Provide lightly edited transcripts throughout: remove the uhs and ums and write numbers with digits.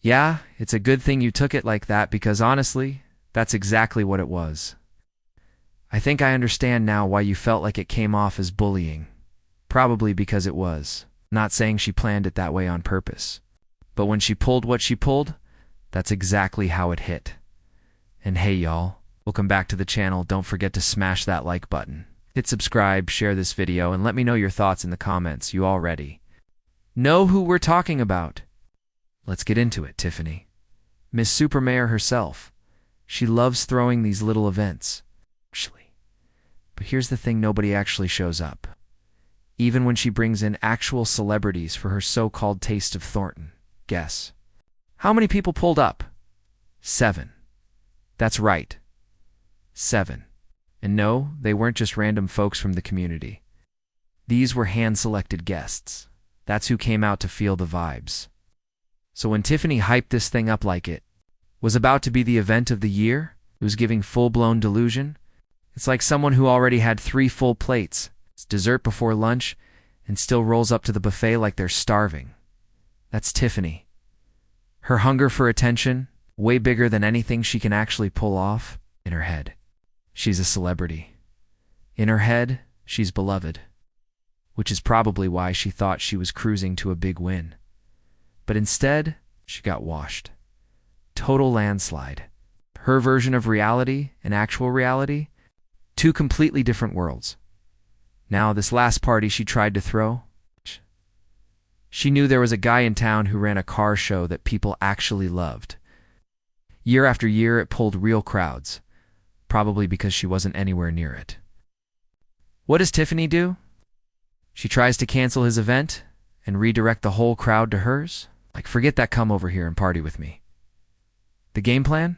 Yeah, it's a good thing you took it like that because honestly, that's exactly what it was. I think I understand now why you felt like it came off as bullying. Probably because it was. Not saying she planned it that way on purpose. But when she pulled what she pulled, that's exactly how it hit. And hey y'all, welcome back to the channel. Don't forget to smash that like button. Hit subscribe, share this video, and let me know your thoughts in the comments. You already know who we're talking about. Let's get into it, Tiffany. Miss Supermayor herself. She loves throwing these little events. But here's the thing, nobody actually shows up. Even when she brings in actual celebrities for her so-called Taste of Thornton. Guess. How many people pulled up? 7. That's right. 7. And no, they weren't just random folks from the community. These were hand-selected guests. That's who came out to feel the vibes. So when Tiffany hyped this thing up like it was about to be the event of the year, it was giving full-blown delusion. It's like someone who already had 3 full plates, dessert before lunch, and still rolls up to the buffet like they're starving. That's Tiffany. Her hunger for attention, way bigger than anything she can actually pull off. In her head, she's a celebrity. In her head, she's beloved. Which is probably why she thought she was cruising to a big win. But instead, she got washed. Total landslide. Her version of reality and actual reality, 2 completely different worlds. Now, this last party she tried to throw, she knew there was a guy in town who ran a car show that people actually loved. Year after year, it pulled real crowds, probably because she wasn't anywhere near it. What does Tiffany do? She tries to cancel his event and redirect the whole crowd to hers. Like, forget that, come over here and party with me. The game plan?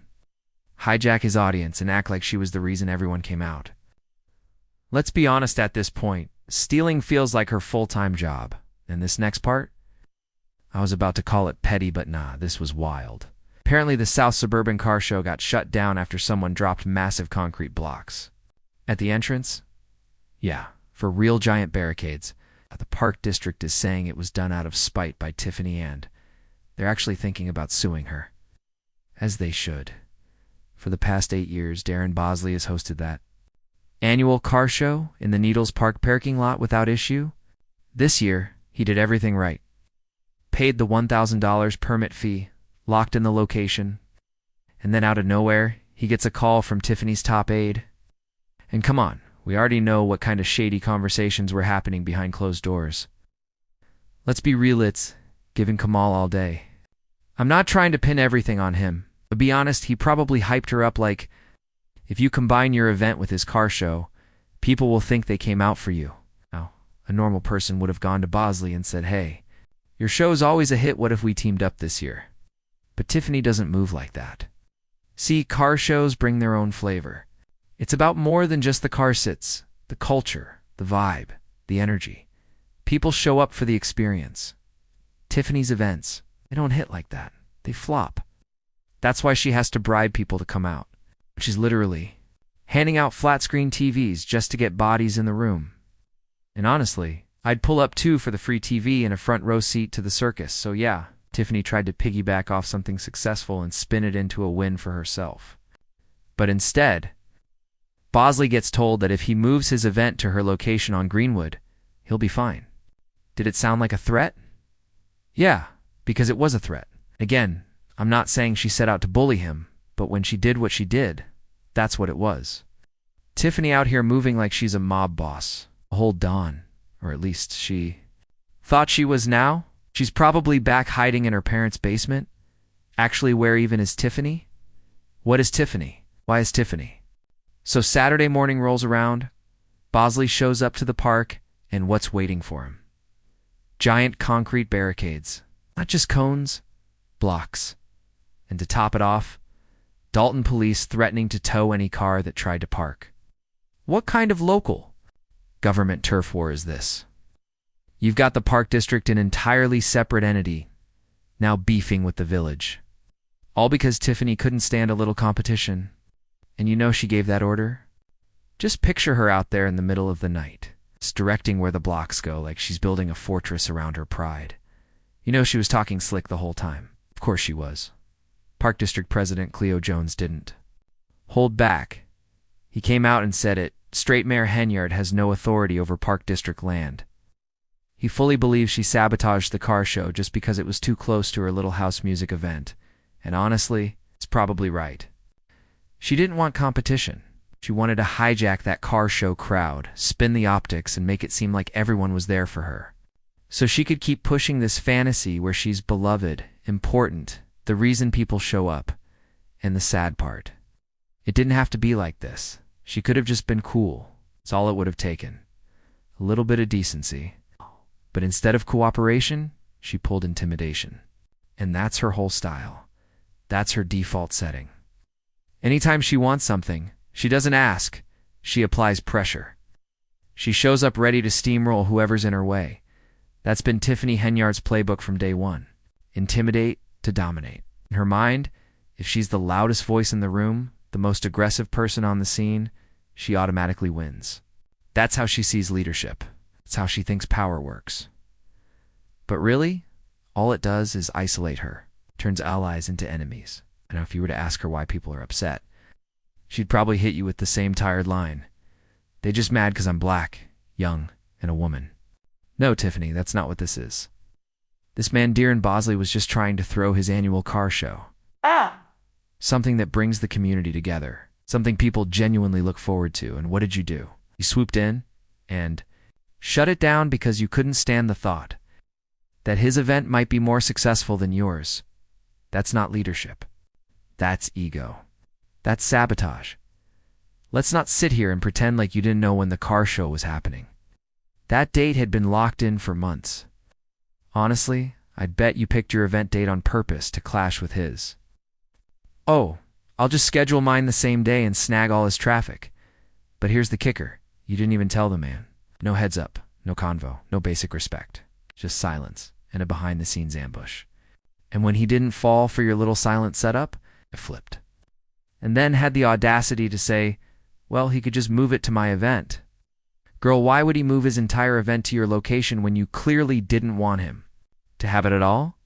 Hijack his audience and act like she was the reason everyone came out. Let's be honest at this point, stealing feels like her full-time job. And this next part? I was about to call it petty, but nah, this was wild. Apparently the South Suburban Car Show got shut down after someone dropped massive concrete blocks. At the entrance? Yeah, for real giant barricades. The Park District is saying it was done out of spite by Tiffany, and they're actually thinking about suing her. As they should. For the past 8 years, Darren Bosley has hosted that annual car show in the Needles Park parking lot without issue. This year, he did everything right. Paid the $1,000 permit fee, locked in the location, and then out of nowhere, he gets a call from Tiffany's top aide. And come on, we already know what kind of shady conversations were happening behind closed doors. Let's be real, it's giving Kamal all day. I'm not trying to pin everything on him. To be honest, he probably hyped her up like, if you combine your event with his car show, people will think they came out for you. Now, a normal person would have gone to Bosley and said, hey, your show's always a hit, what if we teamed up this year? But Tiffany doesn't move like that. See, car shows bring their own flavor. It's about more than just the car sits, the culture, the vibe, the energy. People show up for the experience. Tiffany's events, they don't hit like that. They flop. That's why she has to bribe people to come out. She's literally handing out flat-screen TVs just to get bodies in the room. And honestly, I'd pull up too for the free TV and a front row seat to the circus. So yeah, Tiffany tried to piggyback off something successful and spin it into a win for herself. But instead, Bosley gets told that if he moves his event to her location on Greenwood, he'll be fine. Did it sound like a threat? Yeah, because it was a threat. Again, I'm not saying she set out to bully him, but when she did what she did, that's what it was. Tiffany out here moving like she's a mob boss, a whole Dawn, or at least she thought she was now. She's probably back hiding in her parents' basement. Actually, where even is Tiffany? What is Tiffany? Why is Tiffany? So Saturday morning rolls around, Bosley shows up to the park, and what's waiting for him? Giant concrete barricades. Not just cones, blocks. And to top it off, Dolton police threatening to tow any car that tried to park. What kind of local government turf war is this? You've got the Park District, an entirely separate entity, now beefing with the village. All because Tiffany couldn't stand a little competition. And you know she gave that order? Just picture her out there in the middle of the night, just directing where the blocks go like she's building a fortress around her pride. You know she was talking slick the whole time. Of Of course she was. Park District President Cleo Jones didn't hold back. He came out and said it straight. Mayor Henyard has no authority over Park District land. He fully believes she sabotaged the car show just because it was too close to her little house music event. And honestly, it's probably right. She didn't want competition. She wanted to hijack that car show crowd, spin the optics, and make it seem like everyone was there for her. So she could keep pushing this fantasy where she's beloved, important, the reason people show up. And the sad part, it didn't have to be like this. She could have just been cool. It's all it would have taken. A little bit of decency. But instead of cooperation, she pulled intimidation. And that's her whole style. That's her default setting. Anytime she wants something, she doesn't ask. She applies pressure. She shows up ready to steamroll whoever's in her way. That's been Tiffany Henyard's playbook from day one. Intimidate to dominate. In her mind, if she's the loudest voice in the room, the most aggressive person on the scene, she automatically wins. That's how she sees leadership. That's how she thinks power works. But really, all it does is isolate her, turns allies into enemies. And if you were to ask her why people are upset, she'd probably hit you with the same tired line. They just mad because I'm black, young, and a woman. No, Tiffany, that's not what this is. This man Deeren Bosley was just trying to throw his annual car show. Something that brings the community together. Something people genuinely look forward to. And what did you do? You swooped in and shut it down because you couldn't stand the thought that his event might be more successful than yours. That's not leadership. That's ego. That's sabotage. Let's not sit here and pretend like you didn't know when the car show was happening. That date had been locked in for months. Honestly, I'd bet you picked your event date on purpose to clash with his. Oh, I'll just schedule mine the same day and snag all his traffic. But here's the kicker. You didn't even tell the man. No heads up, no convo, no basic respect. Just silence and a behind-the-scenes ambush. And when he didn't fall for your little silent setup, it flipped. And then had the audacity to say, well, he could just move it to my event. Girl, why would he move his entire event to your location when you clearly didn't want him to have it at all?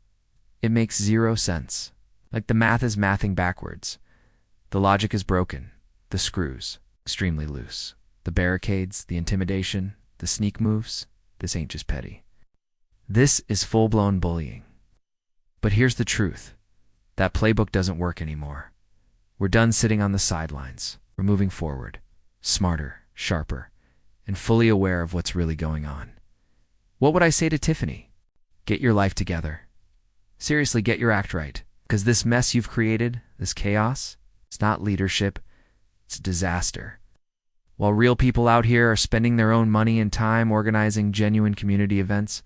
It makes zero sense. Like the math is mathing backwards. The logic is broken. The screws, extremely loose. The barricades, the intimidation, the sneak moves, this ain't just petty. This is full-blown bullying. But here's the truth. That playbook doesn't work anymore. We're done sitting on the sidelines. We're moving forward, smarter, sharper, and fully aware of what's really going on. What would I say to Tiffany? Get your life together. Seriously, get your act right. Because this mess you've created, this chaos, it's not leadership, it's a disaster. While real people out here are spending their own money and time organizing genuine community events,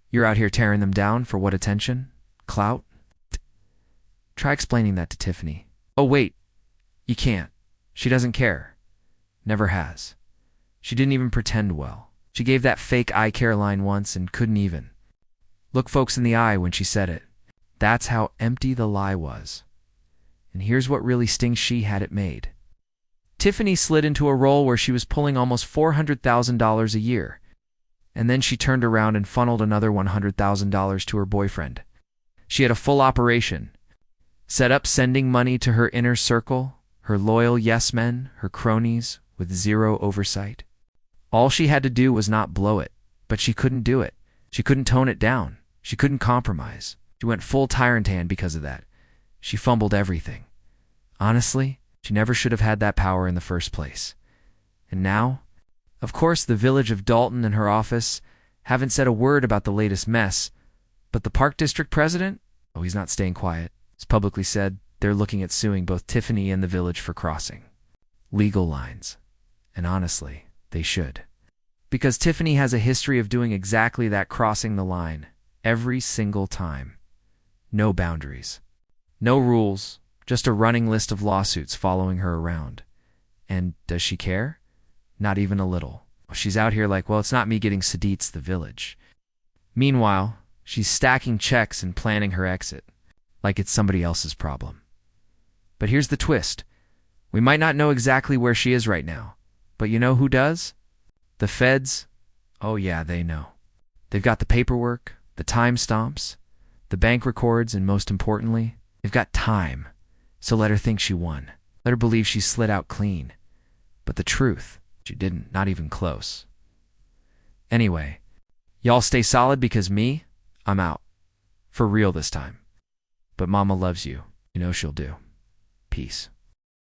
you're out here tearing them down for what attention? Clout? Try explaining that to Tiffany. Oh wait, you can't. She doesn't care. Never has. She didn't even pretend well. She gave that fake I care line once and couldn't even look folks in the eye when she said it. That's how empty the lie was. And here's what really stings: she had it made. Tiffany slid into a role where she was pulling almost $400,000 a year. And then she turned around and funneled another $100,000 to her boyfriend. She had a full operation, set up sending money to her inner circle, her loyal yes men, her cronies, with zero oversight. All she had to do was not blow it, but she couldn't do it. She couldn't tone it down. She couldn't compromise. She went full Tyrantan because of that. She fumbled everything. Honestly, she never should have had that power in the first place. And now, of course, the village of Dolton and her office haven't said a word about the latest mess, but the Park District president, oh, he's not staying quiet. He's publicly said they're looking at suing both Tiffany and the village for crossing legal lines. And honestly, they should. Because Tiffany has a history of doing exactly that, crossing the line, every single time. No boundaries. No rules, just a running list of lawsuits following her around. And does she care? Not even a little. She's out here like, well, it's not me getting Sadi, it's the village. Meanwhile, she's stacking checks and planning her exit, like it's somebody else's problem. But here's the twist. We might not know exactly where she is right now, but you know who does? The feds. Oh yeah, they know. They've got the paperwork, the timestamps, The bank records, and most importantly, they've got time. So let her think she won. Let her believe she slid out clean. But the truth, she didn't, not even close. Anyway, y'all stay solid because me, I'm out. For real this time. But Mama loves you. You know she'll do. Peace.